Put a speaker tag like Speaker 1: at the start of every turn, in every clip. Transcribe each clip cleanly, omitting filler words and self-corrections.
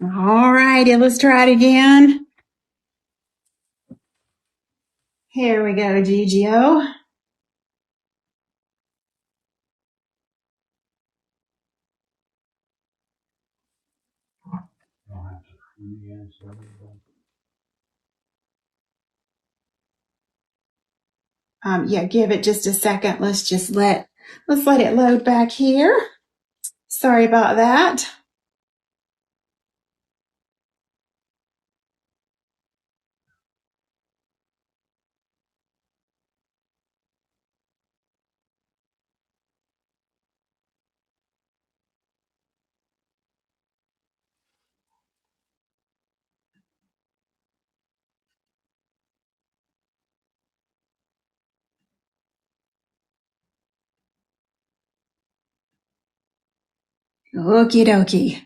Speaker 1: All righty, let's try it again. Here we go, GGO. Yeah, give it just a second. Let's let it load back here. Sorry about that. Okie dokie.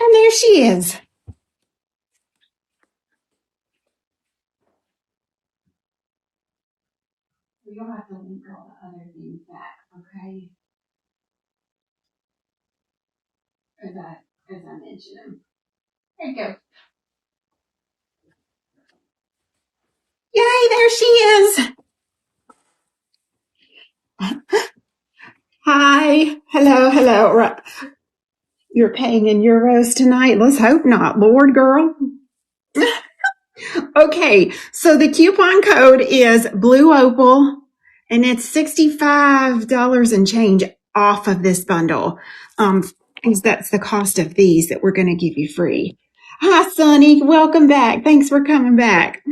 Speaker 1: And there she is. You'll have to link all the other things back, okay? As I mentioned them. There you go. Yay, there she is. Hi. Hello. You're paying in euros tonight? Let's hope not. Lord, girl. Okay, so the coupon code is Blue Opal, and it's $65 and change off of this bundle. Because that's the cost of these that we're going to give you free. Hi, Sonny. Welcome back. Thanks for coming back.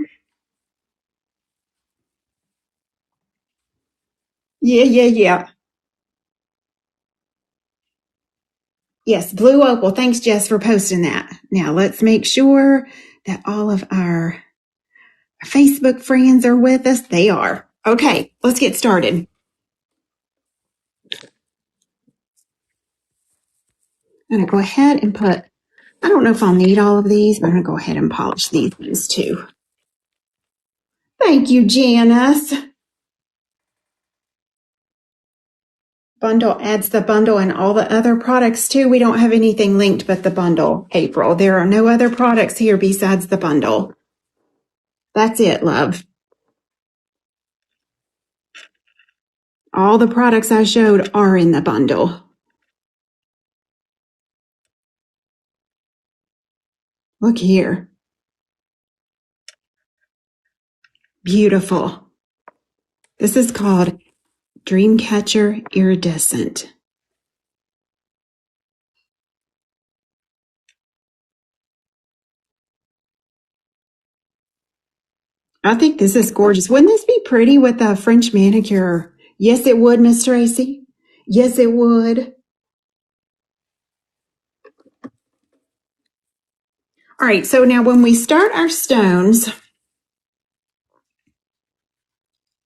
Speaker 1: Yeah. Yes, Blue Opal. Thanks, Jess, for posting that. Now let's make sure that all of our Facebook friends are with us. They are. Okay, let's get started. I'm going to go ahead and put, I don't know if I'll need all of these, but I'm going to go ahead and polish these ones too. Thank you, Janice. Bundle adds the bundle and all the other products too. We don't have anything linked but the bundle, April. There are no other products here besides the bundle. That's it, love. All the products I showed are in the bundle. Look here. Beautiful. This is called Dreamcatcher Iridescent. I think this is gorgeous. Wouldn't this be pretty with a French manicure? Yes, it would, Miss Tracy. Yes, it would. All right, so now when we start our stones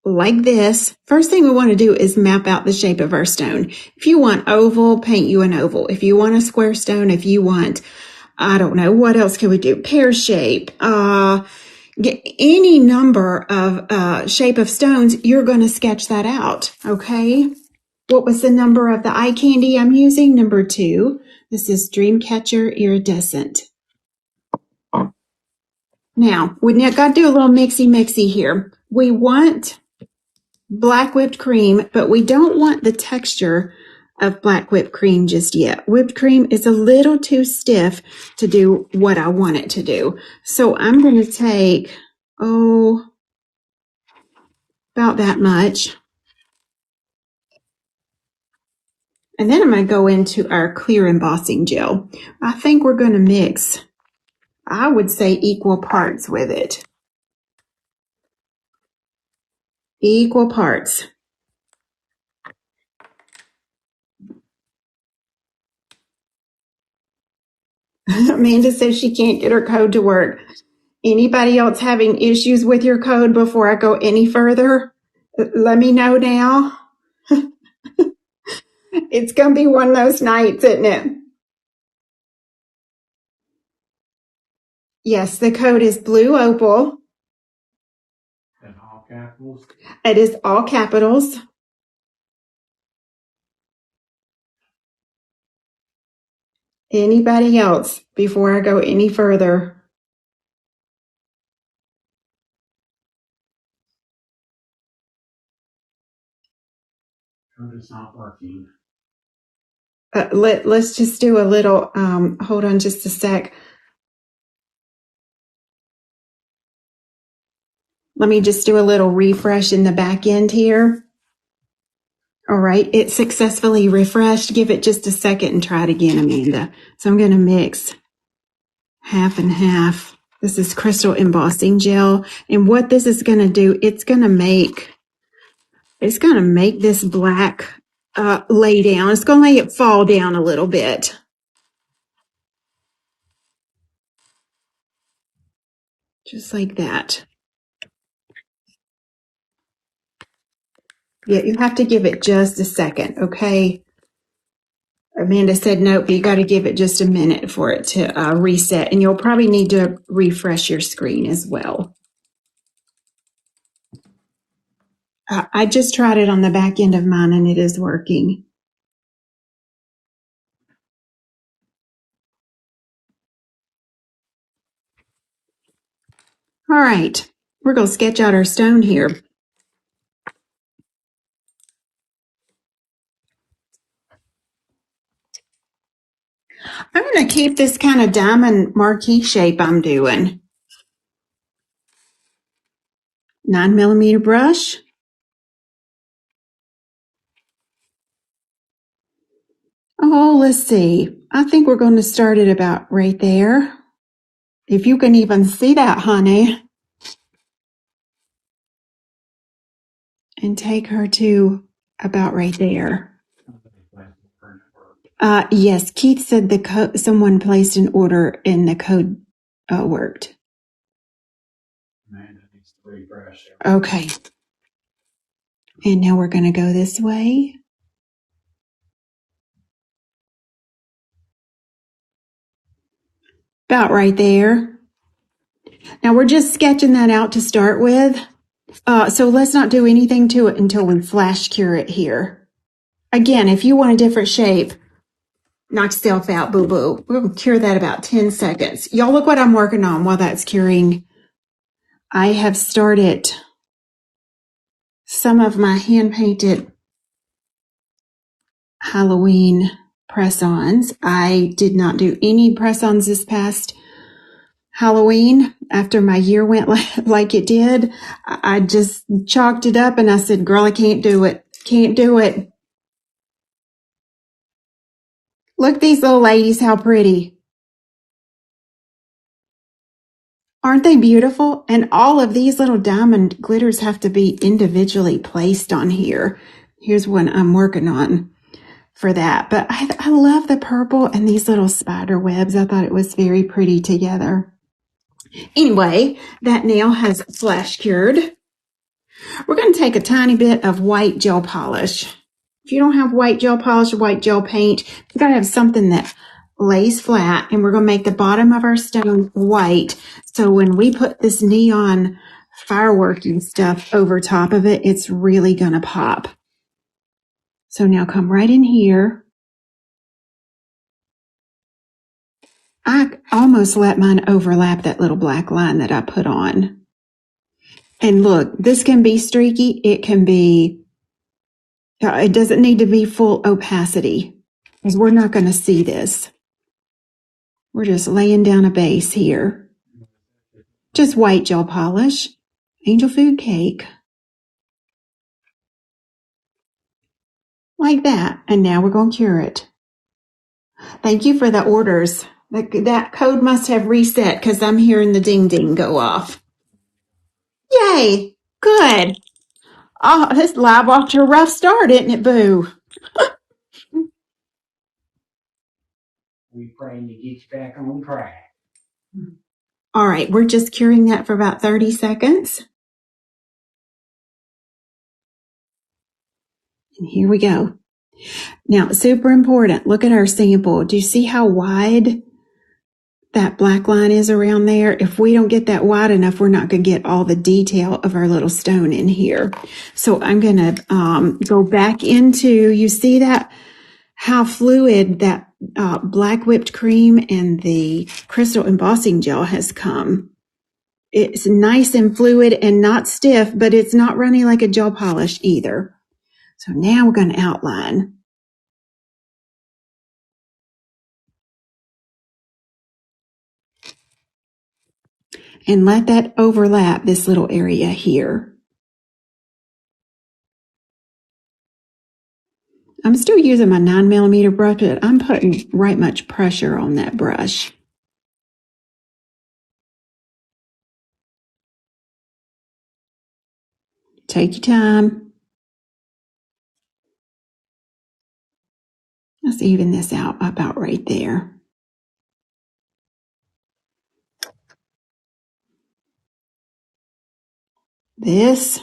Speaker 1: like this, first thing we want to do is map out the shape of our stone. If you want oval, paint you an oval. If you want a square stone, if you want, I don't know, what else can we do? Pear shape, get any number of shape of stones, you're going to sketch that out, okay? What was the number of the eye candy I'm using? Number 2. This is Dreamcatcher Iridescent. Now, we got to do a little mixy here. We want black whipped cream, but we don't want the texture of black whipped cream just yet. Whipped cream is a little too stiff to do what I want it to do. So I'm going to take, about that much. And then I'm going to go into our clear embossing gel. I think we're going to mix, I would say, equal parts with it. Equal parts. Amanda says she can't get her code to work. Anybody else having issues with your code before I go any further? Let me know now. It's going to be one of those nights, isn't it? Yes, the code is Blue Opal.
Speaker 2: And all capitals?
Speaker 1: It is all capitals. Anybody else before I go any further?
Speaker 2: It's not working.
Speaker 1: Let's just do a little, hold on just a sec. Let me just do a little refresh in the back end here. All right, it's successfully refreshed. Give it just a second and try it again, Amanda. So I'm going to mix half and half. This is crystal embossing gel. And what this is going to do, it's going to make this black lay down. It's going to make it fall down a little bit. Just like that. Yeah, you have to give it just a second, okay? Amanda said, nope, you got to give it just a minute for it to reset. And you'll probably need to refresh your screen as well. I just tried it on the back end of mine and it is working. All right, we're going to sketch out our stone here. I'm going to keep this kind of diamond marquee shape I'm doing. 9mm brush. Oh, let's see. I think we're going to start it about right there. If you can even see that, honey. And take her to about right there. Yes, Keith said someone placed an order and the code worked.
Speaker 2: Amanda needs to refresh.
Speaker 1: Okay. And now we're going to go this way. About right there. Now we're just sketching that out to start with. So let's not do anything to it until we flash cure it here. Again, if you want a different shape, knock yourself out, boo-boo. We'll cure that about 10 seconds. Y'all look what I'm working on while that's curing. I have started some of my hand-painted Halloween press-ons. I did not do any press-ons this past Halloween after my year went like it did. I just chalked it up and I said, girl, I can't do it. Can't do it. Look, these little ladies, how pretty. Aren't they beautiful? And all of these little diamond glitters have to be individually placed on here. Here's one I'm working on for that. But I love the purple and these little spider webs. I thought it was very pretty together. Anyway, that nail has flash cured. We're going to take a tiny bit of white gel polish. If you don't have white gel polish or white gel paint, you got to have something that lays flat. And we're going to make the bottom of our stone white. So when we put this neon fireworky stuff over top of it, it's really going to pop. So now come right in here. I almost let mine overlap that little black line that I put on. And look, this can be streaky. It can be, it doesn't need to be full opacity because we're not going to see this. We're just laying down a base here. Just white gel polish, angel food cake. Like that. And now we're going to cure it. Thank you for the orders. That code must have reset because I'm hearing the ding ding go off. Yay. Good. Oh, this live off to a rough start, isn't it, Boo?
Speaker 2: We praying to get you back on track.
Speaker 1: All right, we're just curing that for about 30 seconds. And here we go. Now, super important. Look at our sample. Do you see how wide that black line is around there? If we don't get that wide enough, we're not going to get all the detail of our little stone in here. So I'm going to go back into, you see that how fluid that black whipped cream and the crystal embossing gel has come. It's nice and fluid and not stiff, but it's not runny like a gel polish either. So now we're going to outline. And let that overlap this little area here. I'm still using my 9mm brush, but I'm putting right much pressure on that brush. Take your time. Let's even this out about right there. This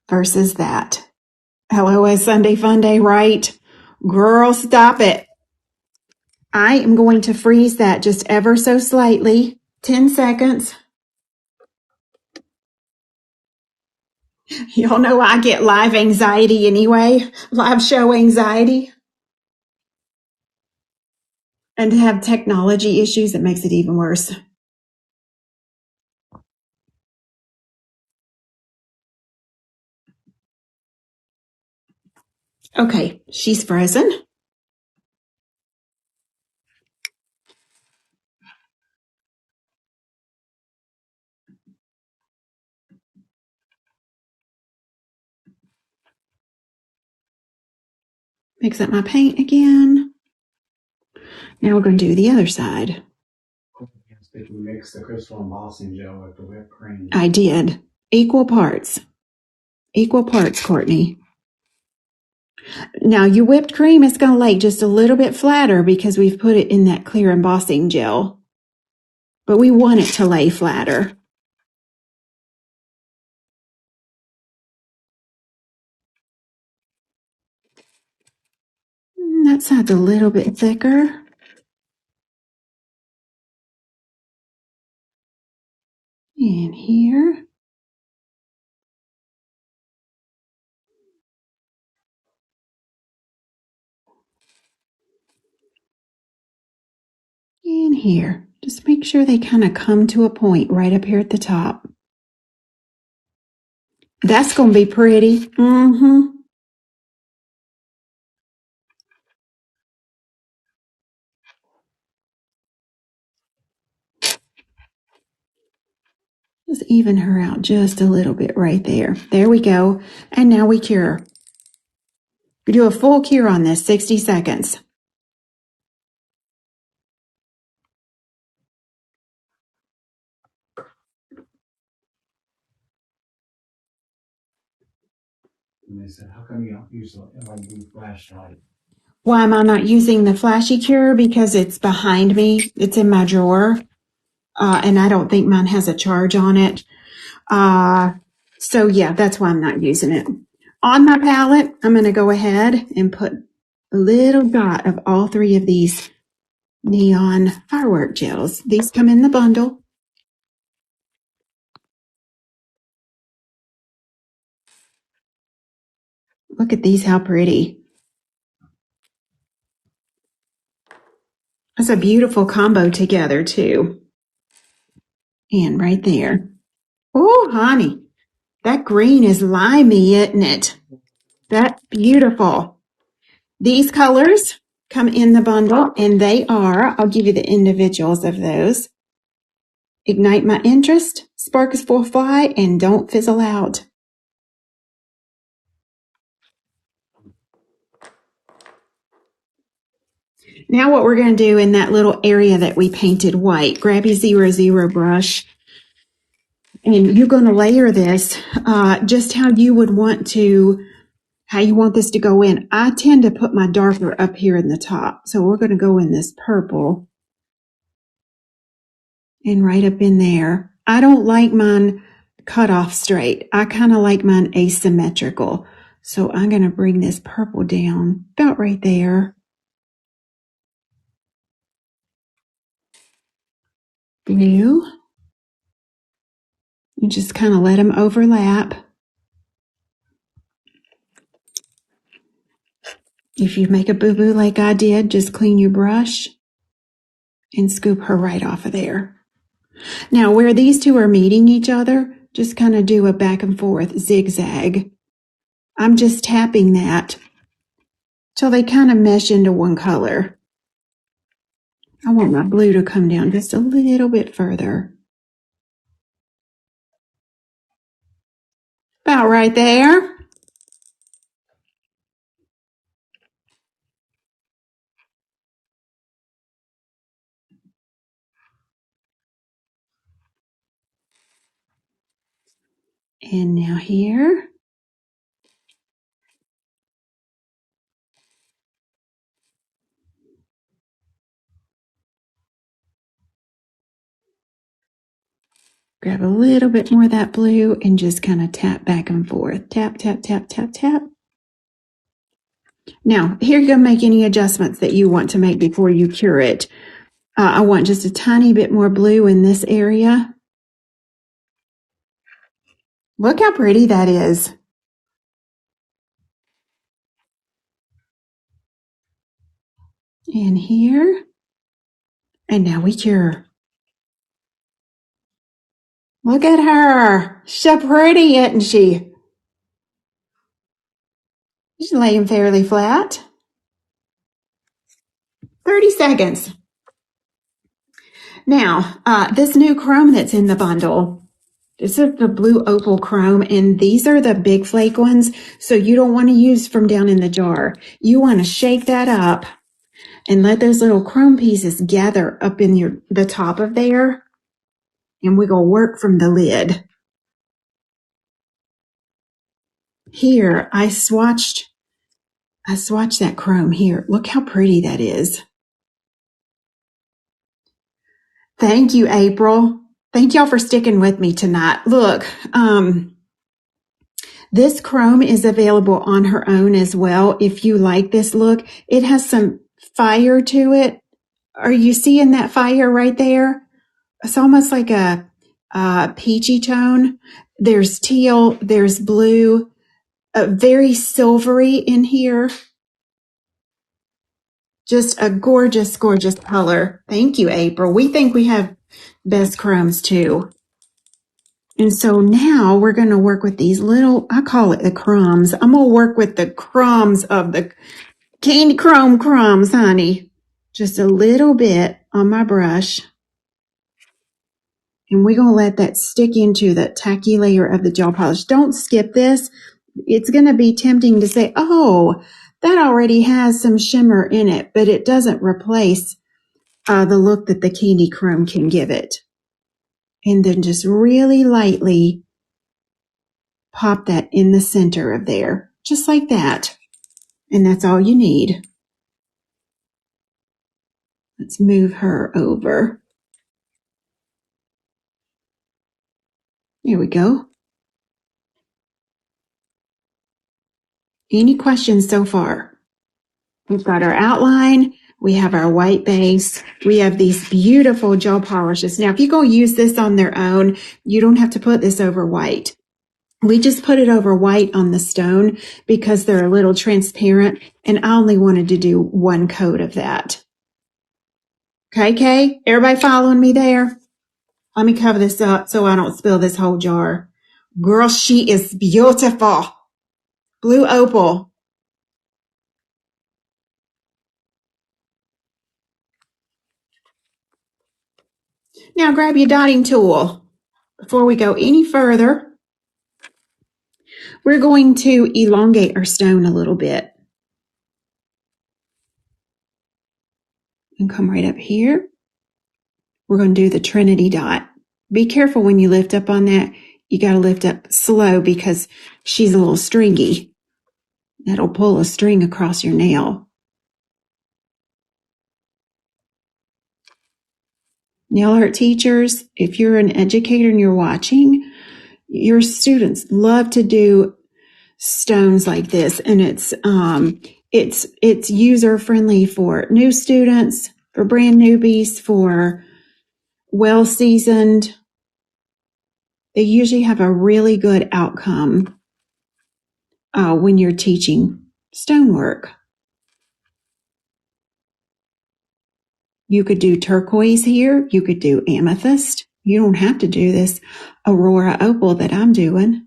Speaker 1: versus that. Hello, Sunday fun day, right? Girl, stop it. I am going to freeze that just ever so slightly. 10 seconds. Y'all know I get live anxiety anyway, live show anxiety. And to have technology issues, it makes it even worse. Okay, she's frozen. Mix up my paint again. Now we're going to do the other side.
Speaker 2: Did you mix the crystal embossing gel with the whipped cream?
Speaker 1: I did. Equal parts. Equal parts, Courtney. Now your whipped cream is going to lay just a little bit flatter because we've put it in that clear embossing gel. But we want it to lay flatter. That side's a little bit thicker. And here. And here. Just make sure they kind of come to a point right up here at the top. That's going to be pretty. Mm-hmm. Just even her out just a little bit right there. There we go. And now we cure. We do a full cure on this, 60 seconds.
Speaker 2: And they said, how come you don't use the LED flashlight?
Speaker 1: Why am I not using the flashy cure? Because it's behind me. It's in my drawer. And I don't think mine has a charge on it. So yeah, that's why I'm not using it. On my palette, I'm going to go ahead and put a little dot of all three of these neon firework gels. These come in the bundle. Look at these, how pretty. That's a beautiful combo together too. And right there. Oh, honey, that green is limey, isn't it? That's beautiful. These colors come in the bundle and they are, I'll give you the individuals of those. Ignite My Interest, Sparks for Fly, and Don't Fizzle Out. Now what we're going to do in that little area that we painted white, grab your 00 brush, and you're going to layer this just how you would want to, how you want this to go in. I tend to put my darker up here in the top. So we're going to go in this purple and right up in there. I don't like mine cut off straight. I kind of like mine asymmetrical. So I'm going to bring this purple down about right there. Blue. And just kind of let them overlap. If you make a boo-boo like I did, just clean your brush and scoop her right off of there. Now, where these two are meeting each other, just kind of do a back and forth zigzag. I'm just tapping that till they kind of mesh into one color. I want my blue to come down just a little bit further. About right there. And now here. Grab a little bit more of that blue and just kind of tap back and forth. Tap, tap, tap, tap, tap. Now, here you go, make any adjustments that you want to make before you cure it. I want just a tiny bit more blue in this area. Look how pretty that is. And here. And now we cure. Look at her. She's so pretty, isn't she? She's laying fairly flat. 30 seconds. Now, this new chrome that's in the bundle, this is the blue opal chrome, and these are the big flake ones, so you don't want to use from down in the jar. You want to shake that up and let those little chrome pieces gather up in the top of there, and we're going to work from the lid. Here, I swatched that chrome here. Look how pretty that is. Thank you, April. Thank y'all for sticking with me tonight. Look, this chrome is available on her own as well. If you like this look, it has some fire to it. Are you seeing that fire right there? It's almost like a peachy tone. There's teal, there's blue, very silvery in here. Just a gorgeous, gorgeous color. Thank you, April. We think we have best chromes too. And so now we're going to work with these little, I call it the crumbs. I'm going to work with the crumbs of the candy crumbs, honey. Just a little bit on my brush. And we're going to let that stick into the tacky layer of the gel polish. Don't skip this. It's going to be tempting to say, oh, that already has some shimmer in it, but it doesn't replace the look that the candy chrome can give it. And then just really lightly pop that in the center of there, just like that. And that's all you need. Let's move her over. There we go. Any questions so far? We've got our outline. We have our white base. We have these beautiful gel polishes. Now, if you're going to use this on their own, you don't have to put this over white. We just put it over white on the stone because they're a little transparent, and I only wanted to do one coat of that. Okay, Kay? Everybody following me there? Let me cover this up so I don't spill this whole jar. Girl, she is beautiful. Blue opal. Now grab your dotting tool. Before we go any further, we're going to elongate our stone a little bit. And come right up here. We're going to do the Trinity dot. Be careful when you lift up on that. You got to lift up slow because she's a little stringy. That'll pull a string across your nail. Nail art teachers, if you're an educator and you're watching, your students love to do stones like this, and it's user friendly for new students, for brand newbies, for well seasoned. They usually have a really good outcome when you're teaching stonework. You could do turquoise here. You could do amethyst. You don't have to do this Aurora opal that I'm doing.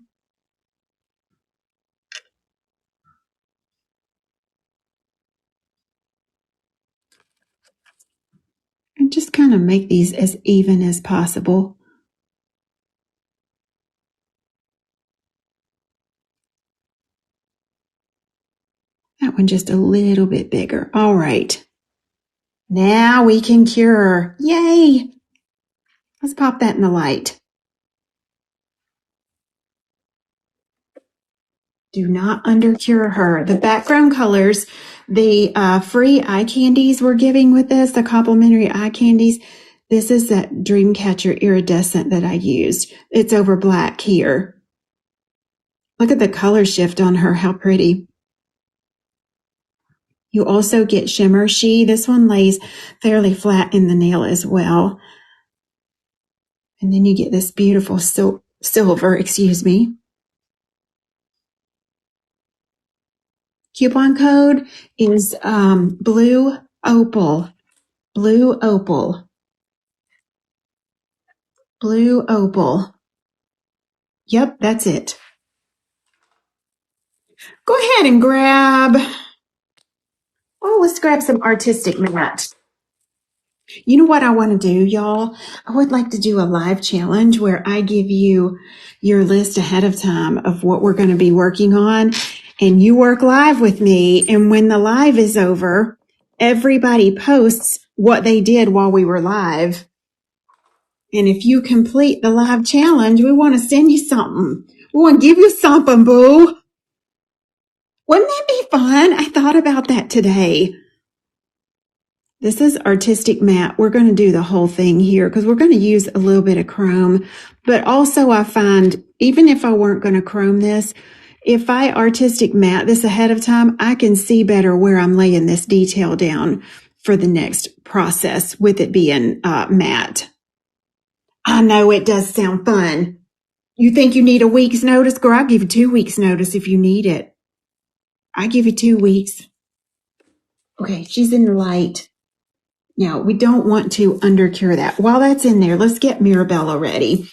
Speaker 1: And just kind of make these as even as possible. That one just a little bit bigger. All right. Now we can cure. Yay! Let's pop that in the light. Do not undercure her. The background colors, the free eye candies we're giving with this, the complimentary eye candies, this is that Dreamcatcher iridescent that I used. It's over black here. Look at the color shift on her. How pretty. You also get shimmer sheen. This one lays fairly flat in the nail as well. And then you get this beautiful silver, excuse me. Coupon code is blue opal. Blue opal. Blue opal. Yep, that's it. Go ahead and grab, let's grab some artistic matte. You know what I want to do, y'all? I would like to do a live challenge where I give you your list ahead of time of what we're going to be working on, and you work live with me. And when the live is over, everybody posts what they did while we were live. And if you complete the live challenge, we want to send you something. We want to give you something, boo. Wouldn't that be fun? I thought about that today. This is artistic matte. We're going to do the whole thing here because we're going to use a little bit of chrome. But also I find, even if I weren't going to chrome this, if I artistic matte this ahead of time, I can see better where I'm laying this detail down for the next process with it being matte. I know it does sound fun. You think you need a week's notice? Girl, I'll give you 2 weeks notice if you need it. I give you 2 weeks. Okay, she's in the light. Now, we don't want to undercure that. While that's in there, let's get Mirabella ready.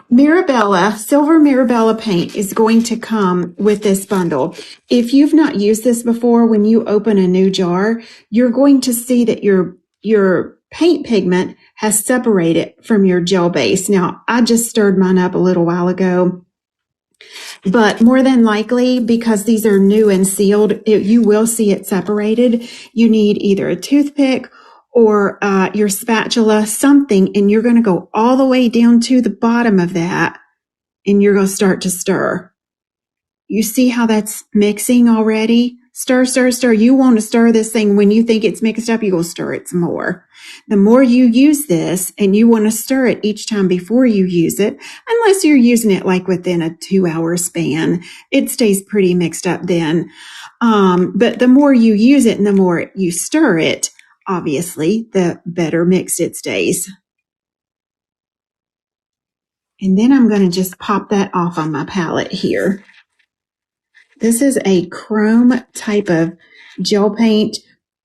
Speaker 1: Mirabella, silver Mirabella paint is going to come with this bundle. If you've not used this before, when you open a new jar, you're going to see that your paint pigment has separated from your gel base. Now, I just stirred mine up a little while ago. But more than likely, because these are new and sealed, you will see it separated. You need either a toothpick or your spatula, something, and you're going to go all the way down to the bottom of that, and you're going to start to stir. You see how that's mixing already? Stir, stir, stir. You want to stir this thing. When you think it's mixed up, you go stir it some more. The more you use this, and you want to stir it each time before you use it, unless you're using it like within a 2-hour span, it stays pretty mixed up then. But the more you use it and the more you stir it, obviously, the better mixed it stays. And then I'm going to just pop that off on my palette here. This is a chrome type of gel paint.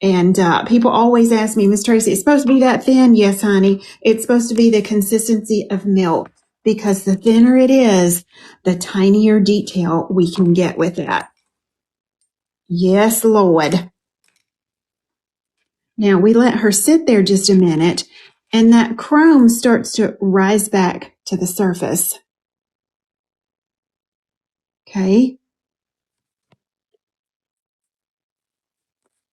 Speaker 1: And people always ask me, Miss Tracy, it's supposed to be that thin? Yes, honey. It's supposed to be the consistency of milk, because the thinner it is, the tinier detail we can get with that. Yes, Lord. Now we let her sit there just a minute, and that chrome starts to rise back to the surface. Okay.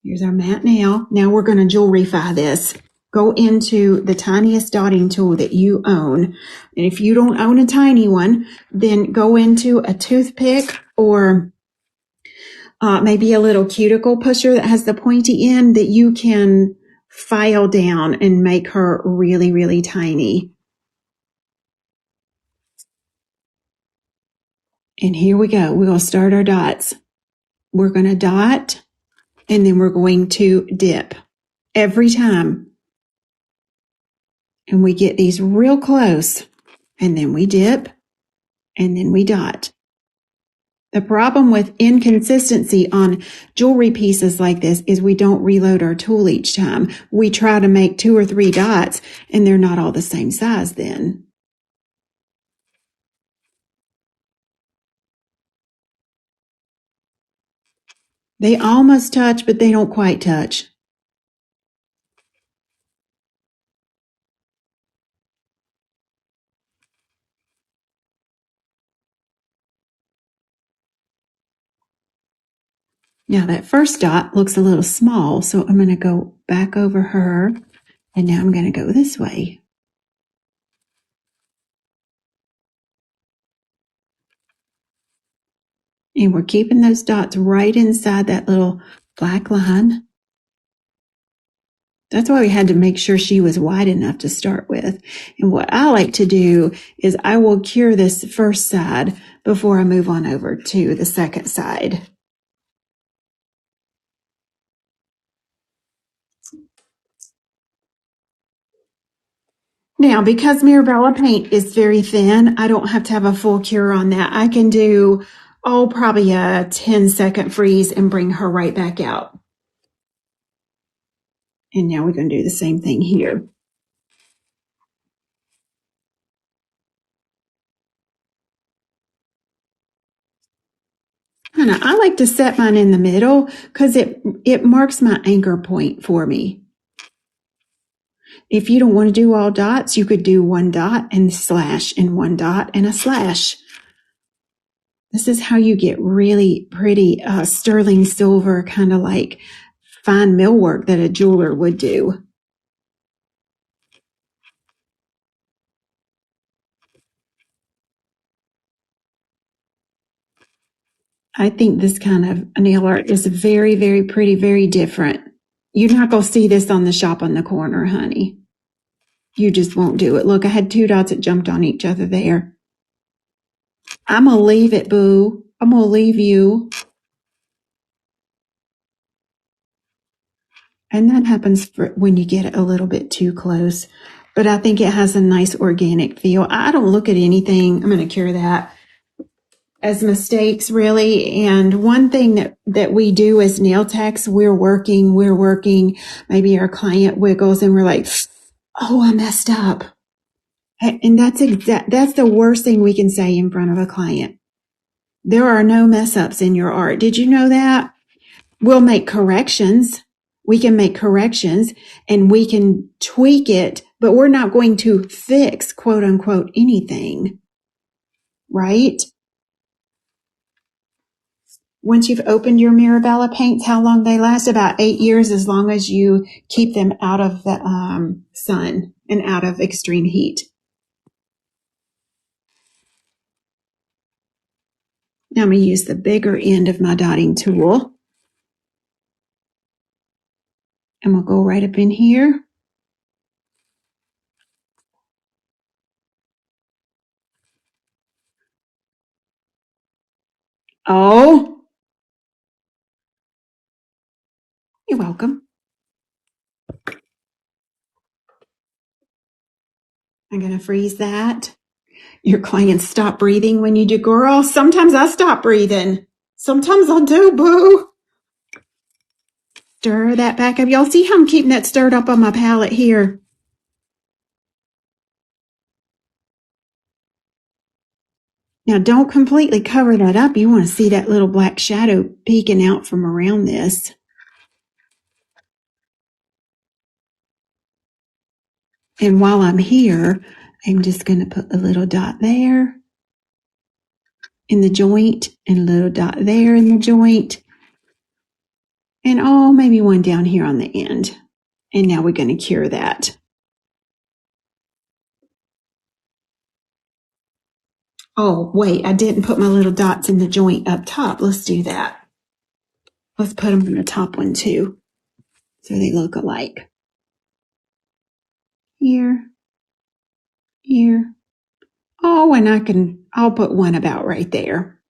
Speaker 1: Here's our matte nail. Now we're going to jewelryfy this. Go into the tiniest dotting tool that you own. And if you don't own a tiny one, then go into a toothpick or maybe a little cuticle pusher that has the pointy end that you can file down and make her really, really tiny. And here we go. We're going to start our dots. We're going to dot, and then we're going to dip every time. And we get these real close, and then we dip, and then we dot. The problem with inconsistency on jewelry pieces like this is we don't reload our tool each time. We try to make 2 or 3 dots and they're not all the same size then. They almost touch, but they don't quite touch. Now that first dot looks a little small, so I'm going to go back over her, and now I'm going to go this way. And we're keeping those dots right inside that little black line. That's why we had to make sure she was wide enough to start with. And what I like to do is I will cure this first side before I move on over to the second side. Now, because Mirabella paint is very thin, I don't have to have a full cure on that. I can do, probably a 10-second freeze and bring her right back out. And now we're going to do the same thing here. I like to set mine in the middle because it marks my anchor point for me. If you don't want to do all dots, you could do 1 dot and slash and 1 dot and a slash. This is how you get really pretty sterling silver, kind of like fine millwork that a jeweler would do. I think this kind of nail art is very, very pretty, very different. You're not going to see this on the shop on the corner, honey. You just won't do it. Look, I had 2 dots that jumped on each other there. I'm going to leave it, boo. I'm going to leave you. And that happens when you get a little bit too close. But I think it has a nice organic feel. I don't look at anything, I'm going to cure that, as mistakes, really. And one thing that we do as nail techs, we're working. Maybe our client wiggles and we're like, oh, I messed up. And that's the worst thing we can say in front of a client. There are no mess ups in your art. Did you know that? We'll make corrections. We can make corrections and we can tweak it, but we're not going to fix, quote unquote, anything. Right? Once you've opened your Mirabella paints, how long they last? About 8 years, as long as you keep them out of the sun and out of extreme heat. Now I'm going to use the bigger end of my dotting tool. And we'll go right up in here. Oh, you're welcome. I'm going to freeze that. Your clients stop breathing when you do, girl. Sometimes I stop breathing. Sometimes I do, boo. Stir that back up. Y'all see how I'm keeping that stirred up on my palette here? Now don't completely cover that up. You want to see that little black shadow peeking out from around this. And while I'm here, I'm just going to put a little dot there in the joint and a little dot there in the joint. And maybe one down here on the end. And now we're going to cure that. Oh, wait, I didn't put my little dots in the joint up top. Let's do that. Let's put them in the top one too, so they look alike. Here, here. Oh, and I'll put one about right there.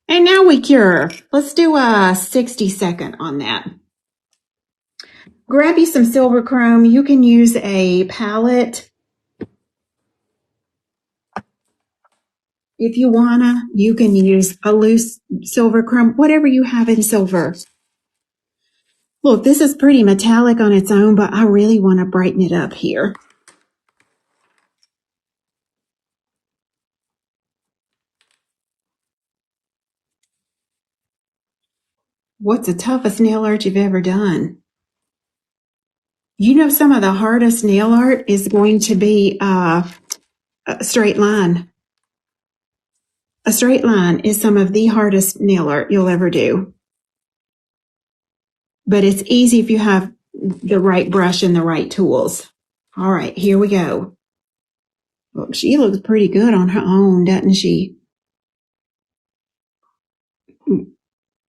Speaker 1: And now we cure. Let's do a 60-second on that. Grab you some silver chrome. You can use a palette. If you wanna, you can use a loose silver chrome, whatever you have in silver. Look, this is pretty metallic on its own, but I really want to brighten it up here. What's the toughest nail art you've ever done? You know, some of the hardest nail art is going to be a straight line. A straight line is some of the hardest nail art you'll ever do. But it's easy if you have the right brush and the right tools. All right, here we go. Look, she looks pretty good on her own, doesn't she?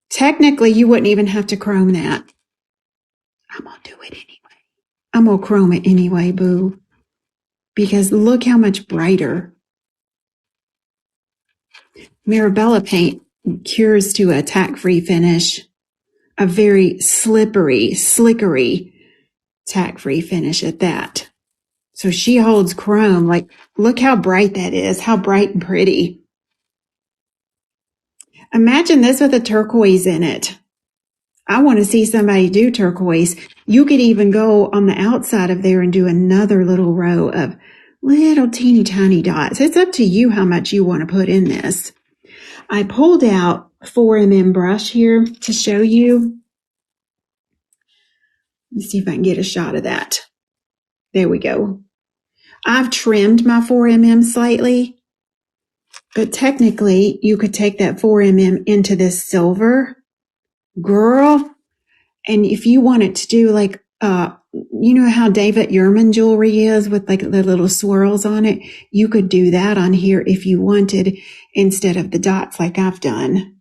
Speaker 1: Technically, you wouldn't even have to chrome that. I'm going to do it anyway. I'm going to chrome it anyway, boo. Because look how much brighter. Mirabella paint cures to a tack-free finish. A very slippery, slickery tack-free finish at that. So she holds chrome. Like, look how bright that is. How bright and pretty. Imagine this with a turquoise in it. I want to see somebody do turquoise. You could even go on the outside of there and do another little row of little teeny tiny dots. It's up to you how much you want to put in this. I pulled out 4mm brush here to show you. Let's see if I can get a shot of that. There we go. I've trimmed my 4mm slightly, but technically you could take that 4mm into this silver. Girl, and if you wanted to do like, you know how David Yurman jewelry is with like the little swirls on it? You could do that on here if you wanted instead of the dots like I've done.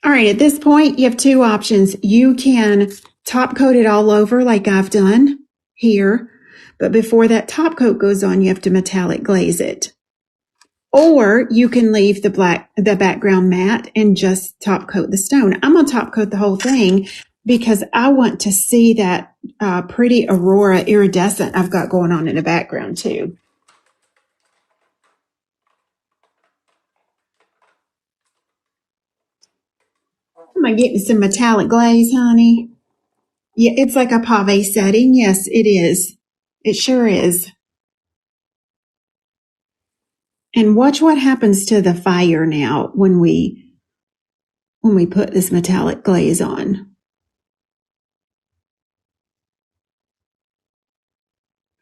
Speaker 1: All right, at this point, you have two options. You can top coat it all over like I've done here, but before that top coat goes on, you have to metallic glaze it. Or you can leave the background matte and just top coat the stone. I'm going to top coat the whole thing because I want to see that pretty Aurora iridescent I've got going on in the background too. Am I getting some metallic glaze, honey? Yeah, it's like a pave setting. Yes, it is. It sure is. And watch what happens to the fire now when we put this metallic glaze on.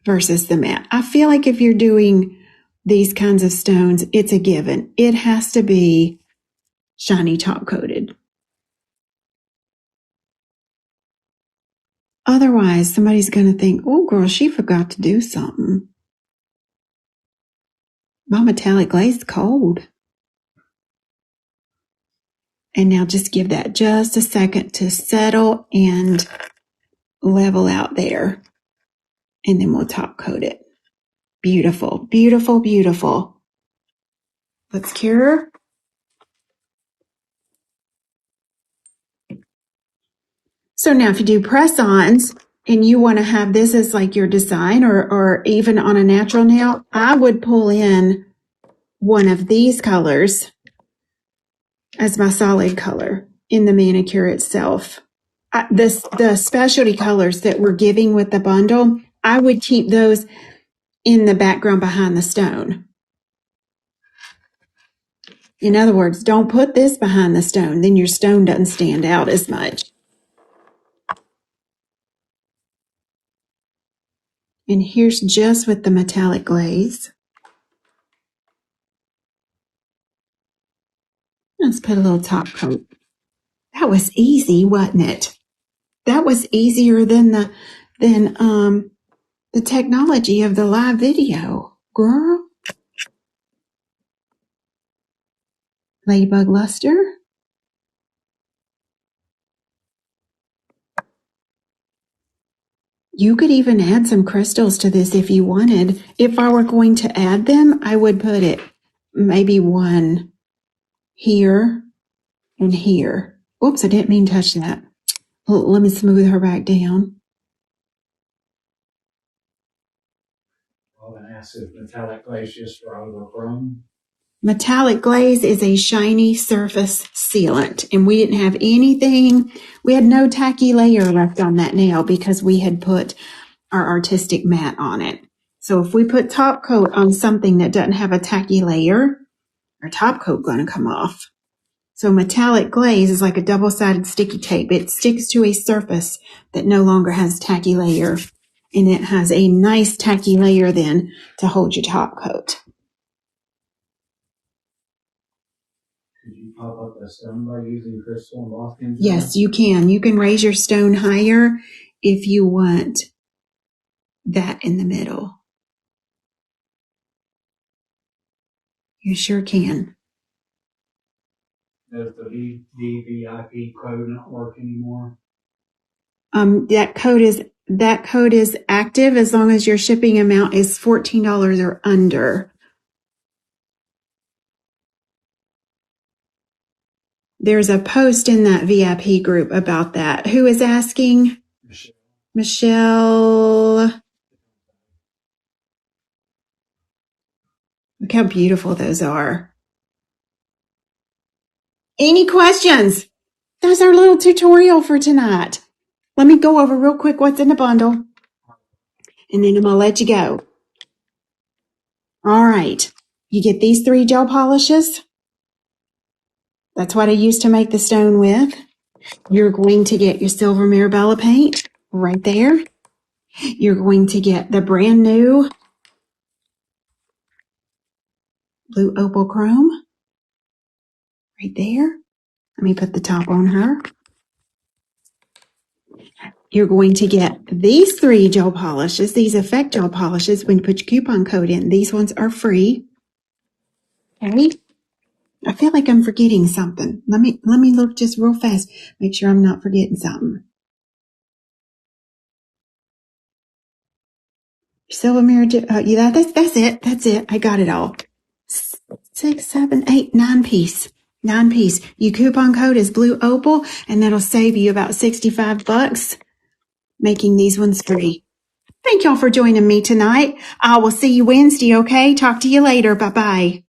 Speaker 1: Versus the matte. I feel like if you're doing these kinds of stones, it's a given. It has to be shiny top coated. Otherwise, somebody's going to think, oh, girl, she forgot to do something. My metallic glaze is cold. And now just give that just a second to settle and level out there. And then we'll top coat it. Beautiful, beautiful, beautiful. Let's cure. So now if you do press-ons and you want to have this as like your design or even on a natural nail, I would pull in one of these colors as my solid color in the manicure itself. The specialty colors that we're giving with the bundle, I would keep those in the background behind the stone. In other words, don't put this behind the stone, then your stone doesn't stand out as much. And here's just with the metallic glaze. Let's put a little top coat. That was easy, wasn't it? That was easier than the technology of the live video, girl. Ladybug luster. You could even add some crystals to this if you wanted. If I were going to add them, I would put it maybe one here and here. Oops, I didn't mean to touch that. Let me smooth her back down.
Speaker 2: massive metallic glaze just for overchrome.
Speaker 1: Metallic glaze is a shiny surface sealant, and we didn't have anything. We had no tacky layer left on that nail because we had put our artistic mat on it. So if we put top coat on something that doesn't have a tacky layer, our top coat going to come off. So metallic glaze is like a double-sided sticky tape. It sticks to a surface that no longer has tacky layer, and it has a nice tacky layer then to hold your top coat.
Speaker 2: Could you pop up a stone by using crystal embossing?
Speaker 1: Yes, you can. You can raise your stone higher if you want that in the middle. You sure can.
Speaker 2: Does the VVIP code not work anymore?
Speaker 1: That code is active as long as your shipping amount is $14 or under. There's a post in that VIP group about that. Who is asking? Michelle. Look how beautiful those are. Any questions? That's our little tutorial for tonight. Let me go over real quick what's in the bundle, and then I'm going to let you go. All right. You get these 3 gel polishes. That's what I used to make the stone with. You're going to get your silver Mirabella paint right there. You're going to get the brand new blue opal chrome right there. Let me put the top on her. You're going to get these 3 gel polishes, these effect gel polishes. When you put your coupon code in, these ones are free. Okay. I feel like I'm forgetting something. Let me look just real fast. Make sure I'm not forgetting something. Silver mirror. Yeah, that's it. That's it. I got it all. 6, 7, 8, 9 piece. 9 piece. Your coupon code is blue opal, and that'll save you about $65 making these ones free. Thank y'all for joining me tonight. I will see you Wednesday, okay? Talk to you later. Bye-bye.